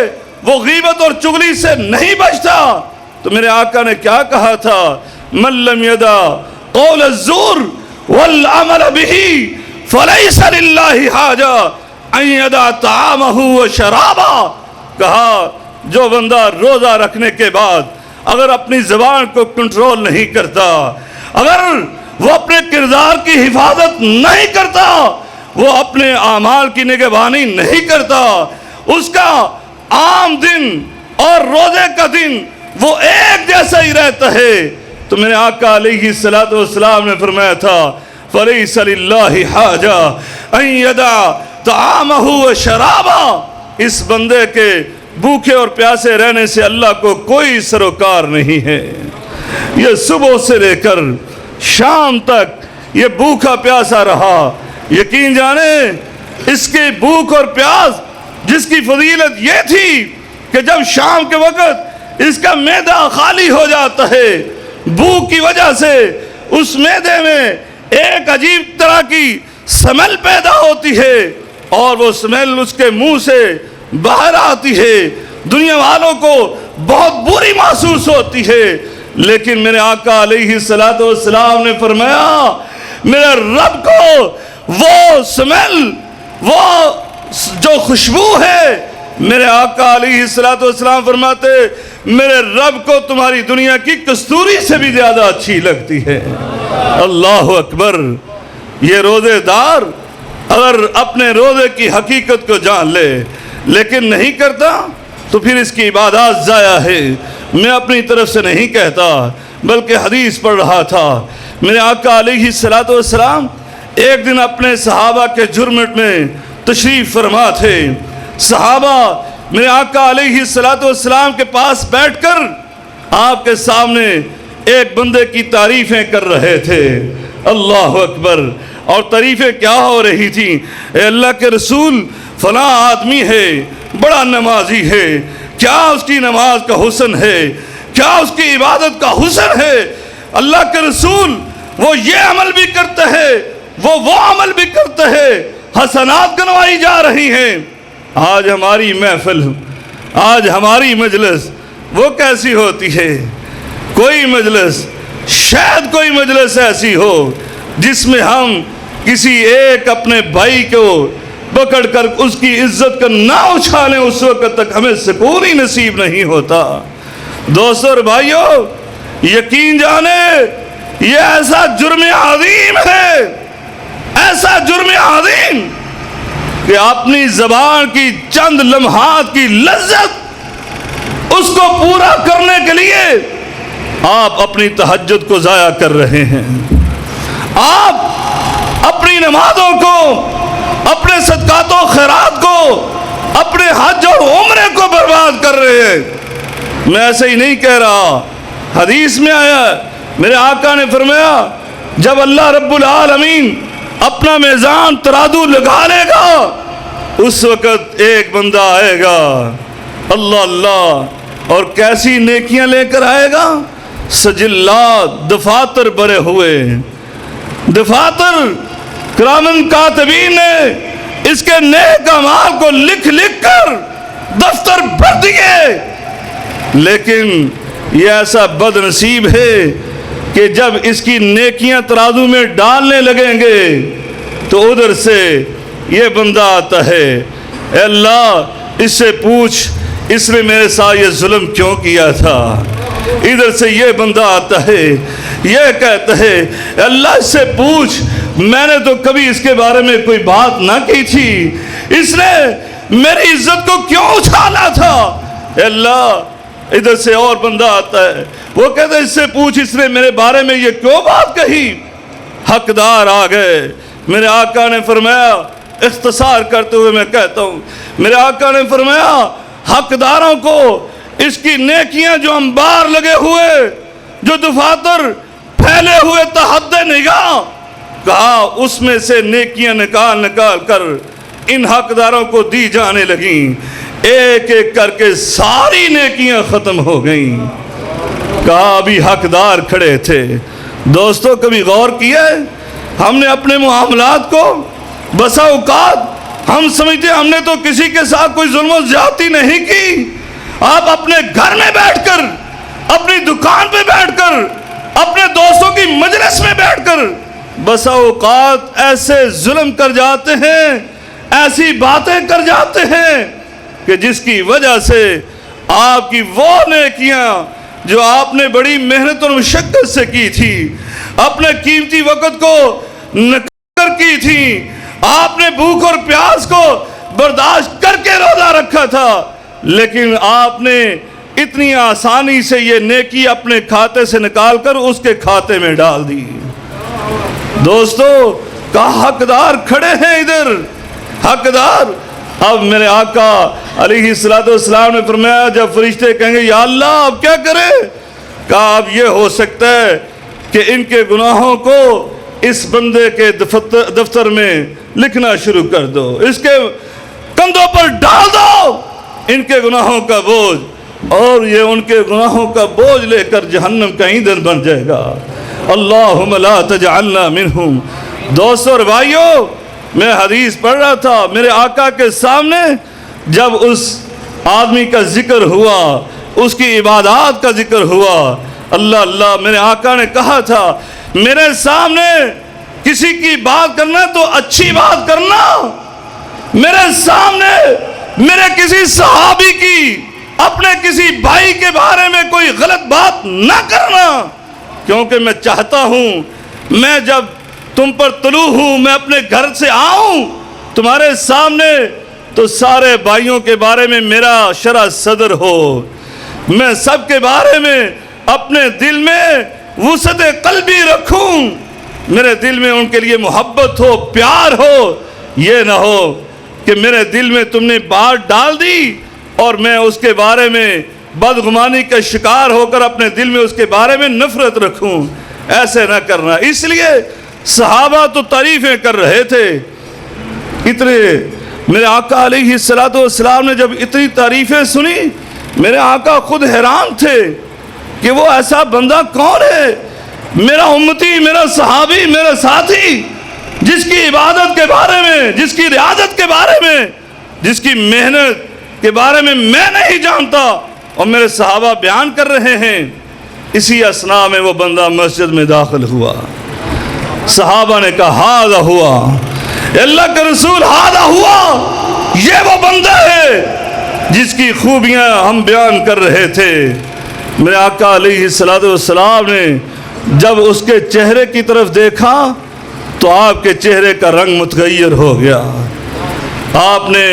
وہ غیبت اور چغلی سے نہیں بچتا، تو میرے آقا نے کیا کہا تھا؟ من لم یدع قول الزور والعمل به فلیس للہ حاجہ ان یدع طعامہ وشرابہ۔ کہا جو بندہ روزہ رکھنے کے بعد اگر اپنی زبان کو کنٹرول نہیں کرتا، اگر وہ اپنے کردار کی حفاظت نہیں کرتا، وہ اپنے اعمال کی نگہبانی نہیں کرتا، اس کا عام دن اور روزے کا دن وہ ایک جیسا ہی رہتا ہے، تو میرے آقا علیہ السلام نے فرمایا تھا فَلَيْسَ لِلَّهِ حَاجَةٌ أَن يَدَعَ طَعَامَهُ وَشَرَابَهُ۔ اس بندے کے بھوکے اور پیاسے رہنے سے اللہ کو کوئی سروکار نہیں ہے۔ یہ صبح سے لے کر شام تک یہ بھوکا پیاسا رہا، یقین جانے اس کی بھوک اور پیاس جس کی فضیلت یہ تھی کہ جب شام کے وقت اس کا معدہ خالی ہو جاتا ہے، بھوک کی وجہ سے اس معدے میں ایک عجیب طرح کی سمیل پیدا ہوتی ہے اور وہ سمیل اس کے منہ سے باہر آتی ہے، دنیا والوں کو بہت بری محسوس ہوتی ہے، لیکن میرے آقا علیہ السلام نے فرمایا میرے رب کو وہ سمیل، وہ جو خوشبو ہے، میرے آقا علیہ السلام فرماتے میرے رب کو تمہاری دنیا کی کستوری سے بھی زیادہ اچھی لگتی ہے۔ اللہ اکبر۔ یہ روزے دار اگر اپنے روزے کی حقیقت کو جان لے لیکن نہیں کرتا تو پھر اس کی عبادات ضائع ہے۔ میں اپنی طرف سے نہیں کہتا بلکہ حدیث پڑھ رہا تھا، میرے آقا علیہ السلام ایک دن اپنے صحابہ کے جرمٹ میں تشریف فرما تھے. صحابہ میرے آقا علیہ السلام کے پاس بیٹھ کر آپ کے سامنے ایک بندے کی تعریفیں کر رہے تھے. اللہ اکبر. اور تعریفیں کیا ہو رہی تھیں؟ اے اللہ کے رسول، فلاں آدمی ہے، بڑا نمازی ہے، کیا اس کی نماز کا حسن ہے، کیا اس کی عبادت کا حسن ہے. اللہ کے رسول، وہ یہ عمل بھی کرتے ہیں، وہ عمل بھی کرتے ہیں، حسنات گنوائی جا رہی ہیں. آج ہماری محفل، آج ہماری مجلس وہ کیسی ہوتی ہے؟ کوئی مجلس، شاید کوئی مجلس ایسی ہو جس میں ہم کسی ایک اپنے بھائی کو پکڑ کر اس کی عزت کا نہ اچھالیں، اس وقت تک ہمیں سکون ہی نصیب نہیں ہوتا. دوستو اور بھائیو، یقین جانے یہ ایسا جرم عظیم ہے، ایسا جرم عظیم کہ اپنی زبان کی چند لمحات کی لذت اس کو پورا کرنے کے لیے آپ اپنی تہجد کو ضائع کر رہے ہیں. آپ اپنی نمازوں کو، اپنے صدقات و خیرات کو، اپنے حج اور عمرے کو برباد کر رہے ہیں. میں ایسے ہی نہیں کہہ رہا، حدیث میں آیا، میرے آقا نے فرمایا جب اللہ رب العالمین اپنا میزان ترازو لگا لے گا، اس وقت ایک بندہ آئے گا، اللہ اللہ، اور کیسی نیکیاں لے کر آئے گا؟ سجلات، دفاتر بھرے ہوئے. دفاتر کرامن کاتبین نے اس کے نیک اعمال کو لکھ لکھ کر دفتر بھر دیے. لیکن یہ ایسا بد نصیب ہے کہ جب اس کی نیکیاں ترازو میں ڈالنے لگیں گے تو ادھر سے یہ بندہ آتا ہے، اے اللہ اس سے پوچھ اس نے میرے ساتھ یہ ظلم کیوں کیا تھا. ادھر سے یہ بندہ آتا ہے، یہ کہتا ہے اے اللہ اس سے پوچھ میں نے تو کبھی اس کے بارے میں کوئی بات نہ کی تھی، اس نے میری عزت کو کیوں اچھالا تھا. اے اللہ ادھر سے اور بندہ آتا ہے، وہ کہتا ہے اس سے پوچھ اس نے میرے بارے میں یہ کیوں بات کہی. حقدار آ گئے. میرے آقا نے فرمایا، اختصار کرتے ہوئے میں کہتا ہوں، میرے آقا نے فرمایا حقداروں کو اس کی نیکیاں جو انبار لگے ہوئے، جو دفاتر پھیلے ہوئے تحت نگاہ، کہا اس میں سے نیکیاں نکال کر ان حقداروں کو دی جانے لگیں. ایک ایک کر کے ساری نیکیاں ختم ہو گئیں. کہا ابھی حقدار کھڑے تھے. دوستو کبھی غور کیا ہے ہم نے اپنے معاملات کو؟ بسا اوقات ہم سمجھتے ہم نے تو کسی کے ساتھ کوئی ظلم و زیادتی نہیں کی. آپ اپنے گھر میں بیٹھ کر، اپنی دکان پہ بیٹھ کر، اپنے دوستوں کی مجلس میں بیٹھ کر بسا اوقات ایسے ظلم کر جاتے ہیں، ایسی باتیں کر جاتے ہیں کہ جس کی وجہ سے آپ کی وہ نیکیاں جو آپ نے بڑی محنت اور مشقت سے کی تھی، اپنے قیمتی وقت کو نکال کر کی تھی، آپ نے بھوک اور پیاس کو برداشت کر کے روزہ رکھا تھا، لیکن آپ نے اتنی آسانی سے یہ نیکی اپنے کھاتے سے نکال کر اس کے کھاتے میں ڈال دی. دوستو کہا حقدار کھڑے ہیں ادھر، حقدار. اب میرے آقا علیہ السلام نے فرمایا جب فرشتے کہیں گے یا اللہ اب کیا کریں؟ کہا اب یہ ہو سکتا ہے کہ ان کے گناہوں کو اس بندے کے دفتر میں لکھنا شروع کر دو، اس کے کندھوں پر ڈال دو ان کے گناہوں کا بوجھ، اور یہ ان کے گناہوں کا بوجھ لے کر جہنم کا ایندھن بن جائے گا. اللہم لا تجعلنا منہم. دوستو اور بھائیو، میں حدیث پڑھ رہا تھا، میرے آقا کے سامنے جب اس آدمی کا ذکر ہوا، اس کی عبادات کا ذکر ہوا، اللہ اللہ، میرے آقا نے کہا تھا میرے سامنے کسی کی بات کرنا تو اچھی بات کرنا، میرے سامنے میرے کسی صحابی کی، اپنے کسی بھائی کے بارے میں کوئی غلط بات نہ کرنا، کیونکہ میں چاہتا ہوں میں جب تم پر طلوع ہوں، میں اپنے گھر سے آؤں تمہارے سامنے تو سارے بھائیوں کے بارے میں میرا شرح صدر ہو، میں سب کے بارے میں اپنے دل میں وسعت قلبی رکھوں، میرے دل میں ان کے لیے محبت ہو، پیار ہو، یہ نہ ہو کہ میرے دل میں تم نے بات ڈال دی اور میں اس کے بارے میں بدگمانی کا شکار ہو کر اپنے دل میں اس کے بارے میں نفرت رکھوں۔ ایسے نہ کرنا۔ اس لیے صحابہ تو تعریفیں کر رہے تھے، اتنے میرے آقا علیہ السلام نے جب اتنی تعریفیں سنی، میرے آقا خود حیران تھے کہ وہ ایسا بندہ کون ہے، میرا امتی، میرا صحابی، میرا ساتھی، جس کی عبادت کے بارے میں، جس کی ریاضت کے بارے میں، جس کی محنت کے بارے میں میں نہیں جانتا اور میرے صحابہ بیان کر رہے ہیں۔ اسی اثناء میں وہ بندہ مسجد میں داخل ہوا۔ صحابہ نے کہا ہاذا ہوا، اللہ کے رسول ہاذا ہوا، یہ وہ بندہ ہے جس کی خوبیاں ہم بیان کر رہے تھے۔ میرے آقا علیہ السلام نے جب اس کے چہرے کی طرف دیکھا تو آپ کے چہرے کا رنگ متغیر ہو گیا۔ آپ نے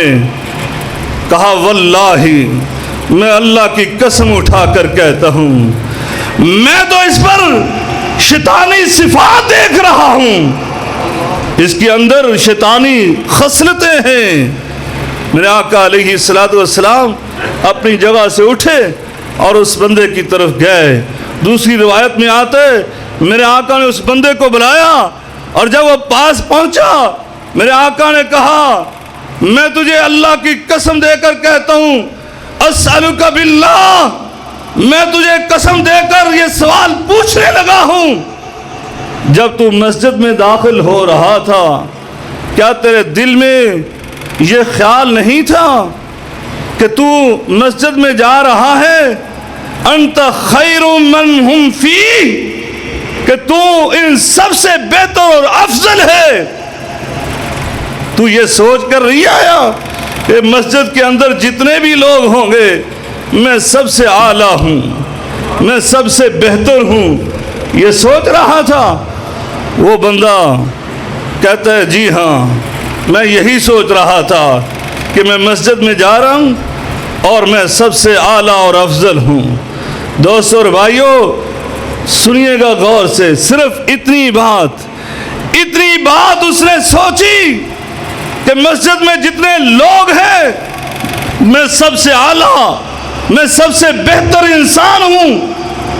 کہا واللہ، میں اللہ کی قسم اٹھا کر کہتا ہوں، میں تو اس پر شیطانی صفات دیکھ رہا ہوں، اس کے اندر شیطانی خصلتیں ہیں۔ میرے آقا علیہ السلام اپنی جگہ سے اٹھے اور اس بندے کی طرف گئے۔ دوسری روایت میں آتے میرے آقا نے اس بندے کو بلایا اور جب وہ پاس پہنچا میرے آقا نے کہا میں تجھے اللہ کی قسم دے کر کہتا ہوں، اسألک باللہ، میں تجھے قسم دے کر یہ سوال پوچھنے لگا ہوں، جب تو مسجد میں داخل ہو رہا تھا کیا تیرے دل میں یہ خیال نہیں تھا کہ تو مسجد میں جا رہا ہے انت خیر من ہم فی، کہ تو ان سب سے بہتر اور افضل ہے؟ تو یہ سوچ کر نہیں آیا کہ مسجد کے اندر جتنے بھی لوگ ہوں گے میں سب سے اعلیٰ ہوں، میں سب سے بہتر ہوں؟ یہ سوچ رہا تھا؟ وہ بندہ کہتا ہے جی ہاں، میں یہی سوچ رہا تھا کہ میں مسجد میں جا رہا ہوں اور میں سب سے اعلیٰ اور افضل ہوں۔ دوستو اور بھائیو سنیے گا غور سے، صرف اتنی بات اس نے سوچی کہ مسجد میں جتنے لوگ ہیں میں سب سے اعلیٰ، میں سب سے بہتر انسان ہوں۔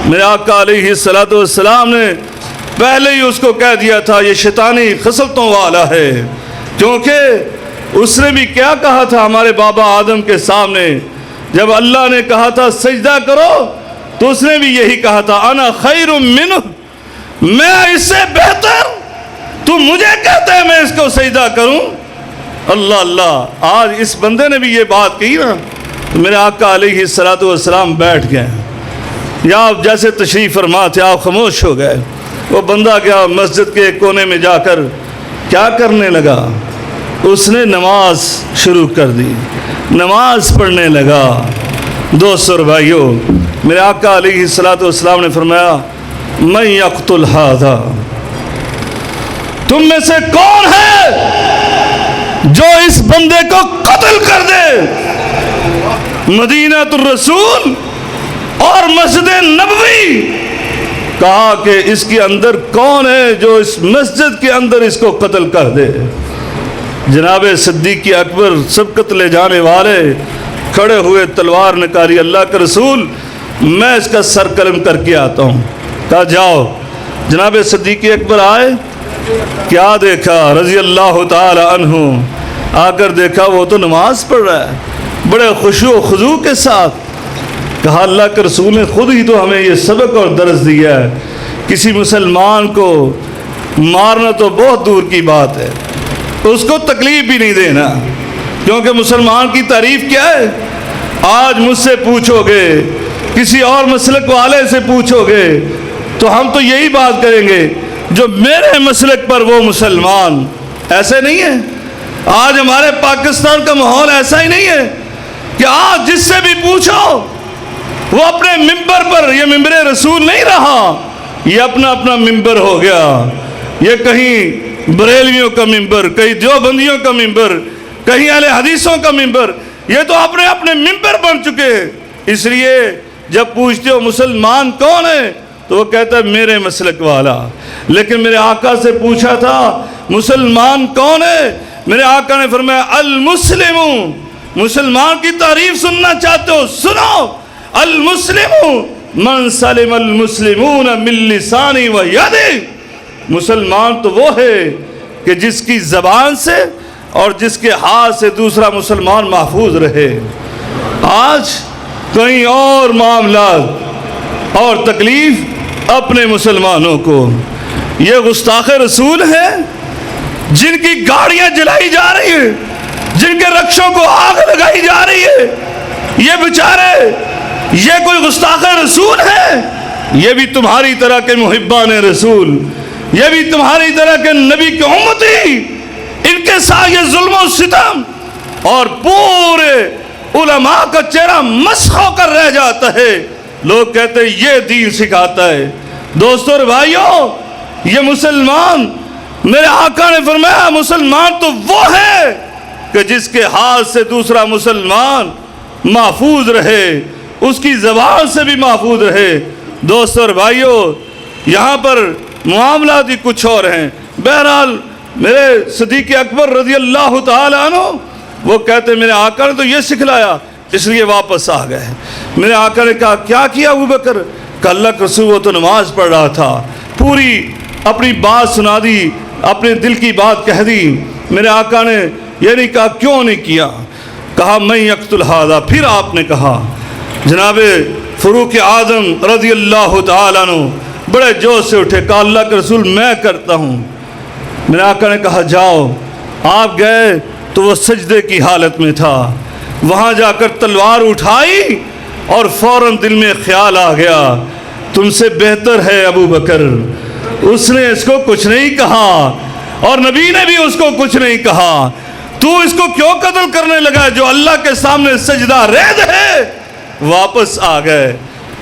میرے آقا علیہ السلام نے پہلے ہی اس کو کہہ دیا تھا یہ شیطانی خصلتوں والا ہے، کیونکہ اس نے بھی کیا کہا تھا ہمارے بابا آدم کے سامنے، جب اللہ نے کہا تھا سجدہ کرو تو اس نے بھی یہی کہا تھا انا خیر منہ، میں اس سے بہتر، تو مجھے کہتے ہیں میں اس کو سجدہ کروں؟ اللہ اللہ، آج اس بندے نے بھی یہ بات کہی نا، میرے آقا علیہ السلام بیٹھ گئے، یا آپ جیسے تشریف فرما تھے آپ خاموش ہو گئے۔ وہ بندہ گیا مسجد کے کونے میں جا کر کیا کرنے لگا؟ اس نے نماز شروع کر دی، نماز پڑھنے لگا۔ دوستو اور بھائیو میرے آقا علیہ السلام نے فرمایا من یقتل ھذا، تم میں سے کون ہے جو اس بندے کو قتل کر دے؟ مدینہ الرسول اور مسجد نبوی، کہا کہ اس کے اندر کون ہے جو اس مسجد کے اندر اس کو قتل کر دے؟ جناب صدیق اکبر سبقت لے جانے والے کھڑے ہوئے، تلوار نکالی، اللہ کے رسول میں اس کا سر قلم کر کے آتا ہوں۔ کہا جاؤ۔ جناب صدیق اکبر آئے، کیا دیکھا؟ رضی اللہ تعالی عنہ آ کر دیکھا وہ تو نماز پڑھ رہا ہے بڑے خشوع و خضوع کے ساتھ۔ کہا اللہ کے رسول نے خود ہی تو ہمیں یہ سبق اور درس دیا ہے، کسی مسلمان کو مارنا تو بہت دور کی بات ہے، اس کو تکلیف بھی نہیں دینا، کیونکہ مسلمان کی تعریف کیا ہے؟ آج مجھ سے پوچھو گے، کسی اور مسلک والے سے پوچھو گے تو ہم تو یہی بات کریں گے جو میرے مسلک پر وہ مسلمان۔ ایسے نہیں ہے، آج ہمارے پاکستان کا ماحول ایسا ہی نہیں ہے کہ آج جس سے بھی پوچھو وہ اپنے ممبر پر، یہ ممبر رسول نہیں رہا، یہ اپنا اپنا ممبر ہو گیا، یہ کہیں بریلویوں کا ممبر، کہیں دیوبندیوں کا ممبر، کہیں اہل حدیثوں کا ممبر، یہ تو اپنے اپنے ممبر بن چکے۔ اس لیے جب پوچھتے ہو مسلمان کون ہے، تو وہ کہتا ہے میرے مسلک والا. لیکن میرے آقا سے پوچھا تھا مسلمان کون ہے؟ میرے آقا نے فرمایا المسلم. مسلمان کی تعریف سننا چاہتے ہو؟ سنو. المسلم من سلم المسلمون من لسانی و یدی. مسلمان تو وہ ہے کہ جس کی زبان سے اور جس کے ہاتھ سے دوسرا مسلمان محفوظ رہے. آج کئی اور معاملات اور تکلیف اپنے مسلمانوں کو. یہ گستاخ رسول ہیں جن کی گاڑیاں جلائی جا رہی ہیں، جن کے رکشوں کو آگ لگائی جا رہی ہے. یہ بیچارے، یہ کوئی گستاخ رسول ہے؟ یہ بھی تمہاری طرح کے محبان رسول، یہ بھی تمہاری طرح کے نبی کے امتی. ان کے ساتھ یہ ظلم و ستم، اور پورے علماء کا چہرہ مسخ ہو کر رہ جاتا ہے. لوگ کہتے ہیں یہ دین سکھاتا ہے. دوستو اور بھائیوں، یہ مسلمان، میرے آقا نے فرمایا مسلمان تو وہ ہے کہ جس کے ہاتھ سے دوسرا مسلمان محفوظ رہے، اس کی زبان سے بھی محفوظ رہے. دوستو اور بھائیوں، یہاں پر معاملات ہی کچھ اور ہیں. بہرحال میرے صدیق اکبر رضی اللہ تعالیٰ عنہ وہ کہتے میرے آقا نے تو یہ سکھلایا، اس لیے واپس آ گئے. میرے آقا نے کہا کیا کیا ابو بکر؟ کہ اللہ کے رسول وہ تو نماز پڑھ رہا تھا. پوری اپنی بات سنا دی، اپنے دل کی بات کہہ دی. میرے آقا نے یہ نہیں کہا کیوں نہیں کیا، کہا میں یقتل ھذا. پھر آپ نے کہا، جناب فاروق اعظم رضی اللہ تعالیٰ عنہ بڑے جوش سے اٹھے، کہا اللہ کے رسول میں کرتا ہوں. میرے آقا نے کہا جاؤ. آپ گئے تو وہ سجدے کی حالت میں تھا. وہاں جا کر تلوار اٹھائی اور فوراً دل میں خیال آ گیا تم سے بہتر ہے ابو بکر. اس نے اس کو کچھ نہیں کہا اور نبی نے بھی اس کو کچھ نہیں کہا. تو اس کو کیوں قتل کرنے لگا جو اللہ کے سامنے سجدہ ریز ہے؟ واپس آ گئے.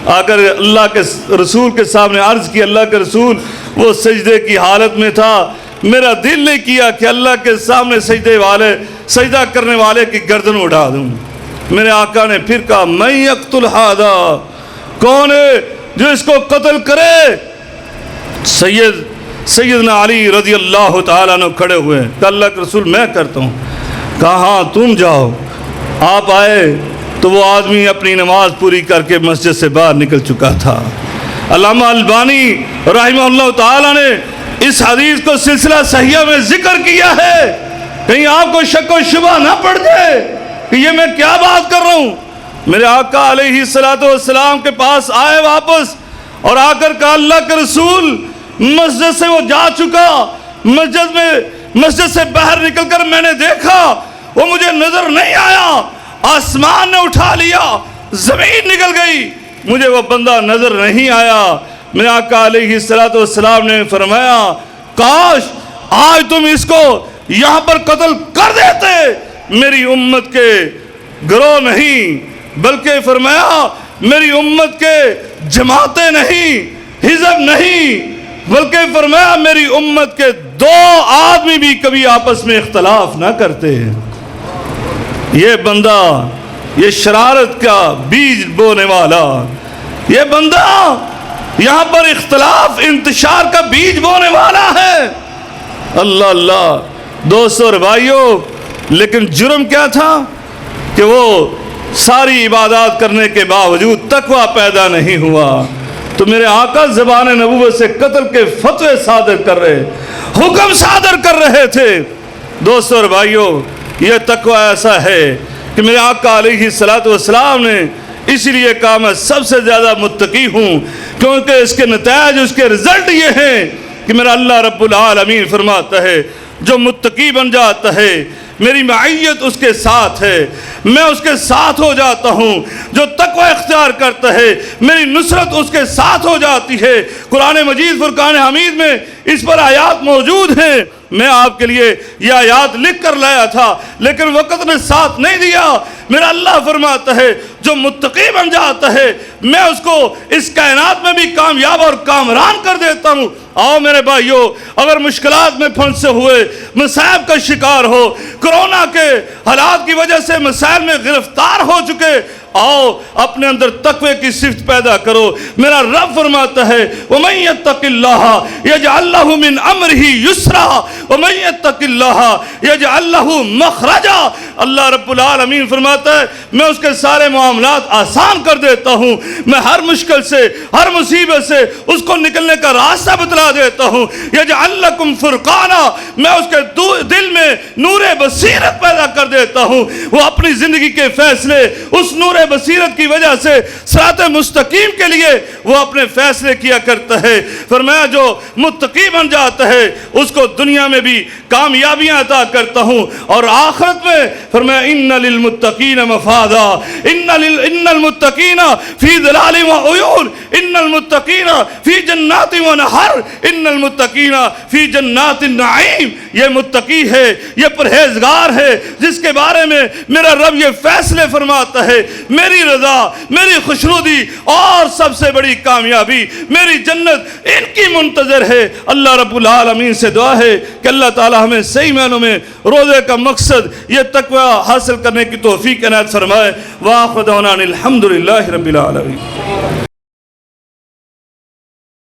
آ کر اللہ کے رسول کے سامنے عرض کی، اللہ کے رسول وہ سجدے کی حالت میں تھا، میرا دل نہیں کیا کہ اللہ کے سامنے سجدہ کرنے والے کی گردن اڑا دوں. میرے آقا نے پھر کہا میں یقتل ھذا. کون ہے جو اس کو قتل کرے؟ سیدنا علی رضی اللہ تعالیٰ عنہ کھڑے ہوئے، کہ اللہ کے رسول میں کرتا ہوں. کہا ہاں تم جاؤ. آپ آئے تو وہ آدمی اپنی نماز پوری کر کے مسجد سے باہر نکل چکا تھا. علامہ البانی رحمہ اللہ تعالیٰ نے اس حدیث کو سلسلہ صحیحہ میں ذکر کیا ہے، کہیں آپ کو شک و شبہ نہ پڑ جائے کہ یہ میں کیا بات کر رہا ہوں. میرے آقا علیہ السلام کے پاس آئے واپس اور آ کر کہا اللہ کے رسول مسجد سے وہ جا چکا. مسجد سے باہر نکل کر میں نے دیکھا وہ مجھے نظر نہیں آیا. آسمان نے اٹھا لیا، زمین نکل گئی، مجھے وہ بندہ نظر نہیں آیا. میرے آقا علیہ السلام نے فرمایا کاش آج تم اس کو یہاں پر قتل کر دیتے. میری امت کے گروہ نہیں، بلکہ فرمایا میری امت کے جماعتیں نہیں، حزب نہیں، بلکہ فرمایا میری امت کے دو آدمی بھی کبھی آپس میں اختلاف نہ کرتے. یہ بندہ، یہ شرارت کا بیج بونے والا، یہ بندہ یہاں پر اختلاف انتشار کا بیج بونے والا ہے. اللہ اللہ. دوستو اور بھائیوں، لیکن جرم کیا تھا کہ وہ ساری عبادات کرنے کے باوجود تقوی پیدا نہیں ہوا. تو میرے آقا زبان نبوت سے قتل کے فتوے صادر کر رہے، حکم صادر کر رہے تھے. دوستو اور بھائیوں، یہ تقوی ایسا ہے کہ میرے آقا علیہ السلام نے اسی لیے کہا میں سب سے زیادہ متقی ہوں، کیونکہ اس کے نتائج، اس کے رزلٹ یہ ہیں کہ میرا اللہ رب العالمین فرماتا ہے جو متقی بن جاتا ہے میری معیت اس کے ساتھ ہے، میں اس کے ساتھ ہو جاتا ہوں. جو تقوی اختیار کرتا ہے میری نصرت اس کے ساتھ ہو جاتی ہے. قرآن مجید فرقان حمید میں اس پر آیات موجود ہیں. میں آپ کے لیے یہ آیات لکھ کر لایا تھا لیکن وقت نے ساتھ نہیں دیا. میرا اللہ فرماتا ہے جو متقی بن جاتا ہے میں اس کو اس کائنات میں بھی کامیاب اور کامران کر دیتا ہوں۔ آؤ میرے بھائیو، اگر مشکلات میں پھنسے ہوئے، مصائب کا شکار ہو، کرونا کے حالات کی وجہ سے مسائل میں گرفتار ہو چکے، آؤ اپنے اندر تقوی کی صفت پیدا کرو۔ میرا رب فرماتا ہے وَمَن يَتَّقِ اللَّهَ يَجْعَل لَّهُ مِنْ أَمْرِهِ يُسْرًا وَمَن يَتَّقِ اللَّهَ يَجْعَل لَّهُ مَخْرَجًا۔ اللہ رب العالمین فرماتا ہے میں اس کے سارے معاملات آسان کر دیتا ہوں، میں ہر مشکل سے، ہر مصیبت سے اس کو نکلنے کا راستہ بتلا دیتا ہوں۔ يَجْعَل لَّكُمْ فُرْقَانًا، میں اس کے دل میں نور بصیرت پیدا کر دیتا ہوں، وہ اپنی زندگی کے فیصلے اس نور بصیرت کی وجہ سے صراط مستقیم کے لیے وہ اپنے فیصلے کیا کرتا ہے۔ فرمایا جو متقی بن جاتا ہے اس کو دنیا میں بھی کامیابیاں عطا کرتا ہوں اور آخرت میں فرمایا ان للمتقین مفازا، ان المتقین فی ظلال و عیون، ان المتقین فی جنات و نہر، ان المتقین فی جنات النعیم۔ یہ متقی ہے، یہ پرہیزگار ہے جس کے بارے میں میرا رب یہ فیصلے فرماتا ہے میری رضا، میری خوشنودی اور سب سے بڑی کامیابی میری جنت ان کی منتظر ہے۔ اللہ رب العالمین سے دعا ہے کہ اللہ تعالی ہمیں صحیح معنوں میں روزے کا مقصد یہ تقوی حاصل کرنے کی توفیق عنایت فرمائے۔ وآخر دعوانا الحمدللہ رب العالمین۔